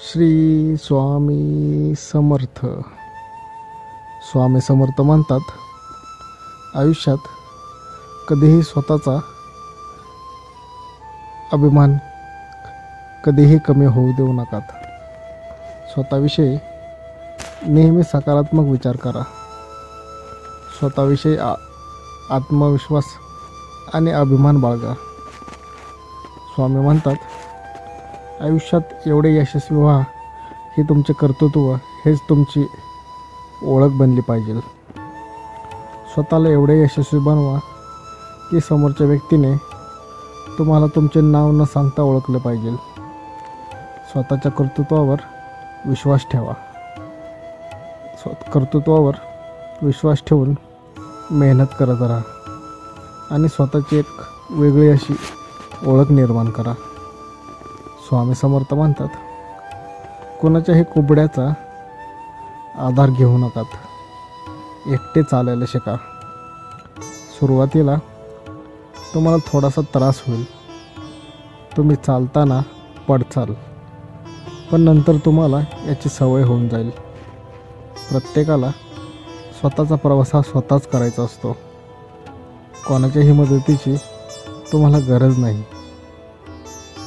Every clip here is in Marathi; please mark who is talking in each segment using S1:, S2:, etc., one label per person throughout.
S1: श्री स्वामी समर्थ. स्वामी समर्थ म्हणतात, आयुष्यात कधीही स्वतःचा अभिमान कधीही कमी होऊ देऊ नकात. स्वतःविषयी नेहमी सकारात्मक विचार करा. स्वतःविषयी आत्मविश्वास आणि अभिमान बाळगा. स्वामी म्हणतात, आयुष्यात एवढे यशस्वी व्हा ही तुमचे कर्तृत्व हेच तुमची ओळख बनली पाहिजे. स्वतःला एवढे यशस्वी बनवा की समोरच्या व्यक्तीने तुम्हाला तुमचे नाव न सांगता ओळखले पाहिजे. स्वतःच्या कर्तृत्वावर विश्वास ठेवा. कर्तृत्वावर विश्वास ठेवून मेहनत करत राहा आणि स्वतःची एक वेगळी अशी ओळख निर्माण करा. स्वामी समर्थ म्हणतात, कोणाच्याही कुबड्याचा आधार घेऊ नकात. एकटे चालायला शिका. सुरुवातीला तुम्हाला थोडासा त्रास होईल. तुम्ही चालताना पडचाल, पण नंतर तुम्हाला याची सवय होऊन जाईल. प्रत्येकाला स्वतःचा प्रवास हा स्वतःच करायचा असतो. कोणाच्याही मदतीची तुम्हाला गरज नाही.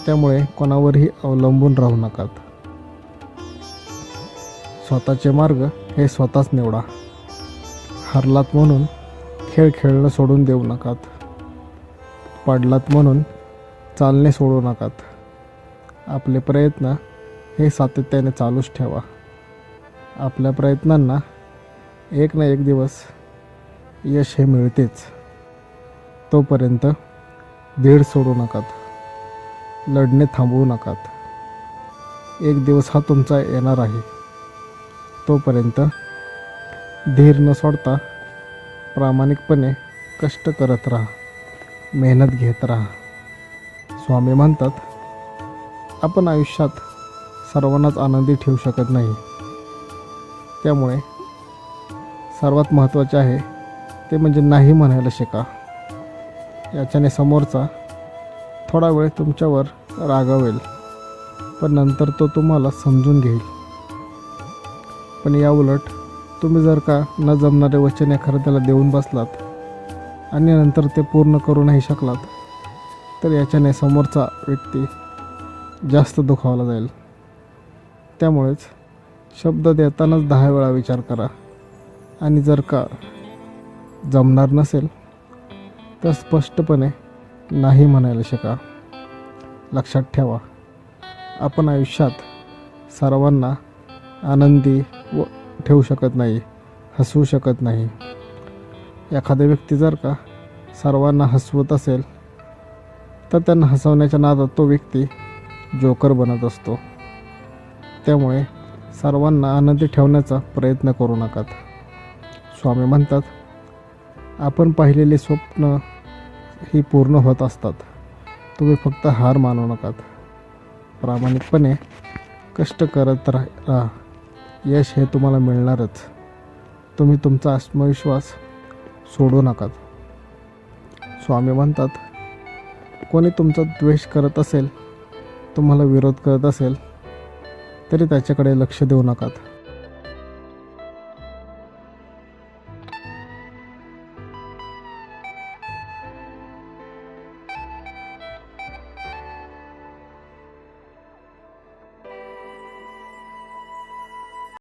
S1: त्यामुळे कोणावरही अवलंबून राहू नकात. स्वतःचे मार्ग हे स्वतःच निवडा. हरलात म्हणून खेळ खेळणं सोडून देऊ नकात. पडलात म्हणून चालणे सोडू नकात. आपले प्रयत्न हे सातत्याने चालूच ठेवा. आपल्या प्रयत्नांना एक ना एक दिवस यश हे मिळतेच. तोपर्यंत धीर सोडू नकात. लढणे थांबवू नकात. एक दिवस हा तुमचा येणार आहे. तोपर्यंत धीर न सोडता प्रामाणिकपणे कष्ट करत राहा. मेहनत घेत राहा. स्वामी म्हणतात, आपण आयुष्यात सर्वांनाच आनंदी ठेवू शकत नाही. त्यामुळे सर्वात महत्त्वाचे आहे ते म्हणजे नाही म्हणायला शिका. याच्याने समोरचा थोडा वेळ तुमच्यावर रागावेल, पण नंतर तो तुम्हाला समजून घेईल. पण याउलट तुम्ही जर का न जमणारे वचन एखाद्याला देऊन बसलात आणि नंतर ते पूर्ण करू नाही शकलात, तर याच्याने समोरचा व्यक्ती जास्त दुखावला जाईल. त्यामुळेच शब्द देतानाच 10 वेळा विचार करा. आणि जर का जमणार नसेल तर स्पष्टपणे नाही म्हणायला शिका. लक्षात ठेवा, आपण आयुष्यात सर्वांना आनंदी ठेवू शकत नाही, हसवू शकत नाही. एखादा व्यक्ती जर का सर्वांना हसवत असेल तर त्यांना हसवण्याच्या नादात तो व्यक्ती जोकर बनत असतो. त्यामुळे सर्वांना आनंदी ठेवण्याचा प्रयत्न करू नकात. स्वामी म्हणतात, आपण पाहिलेली स्वप्न ही पूर्ण होत असतात. तुम्ही फक्त हार मानू नकात. प्रामाणिकपणे कष्ट करत राहा. यश हे तुम्हाला मिळणारच. तुम्ही तुमचा आत्मविश्वास सोडू नकात. स्वामी म्हणतात, कोणी तुमचा द्वेष करत असेल, तुम्हाला विरोध करत असेल, तरी त्याच्याकडे लक्ष देऊ नकात.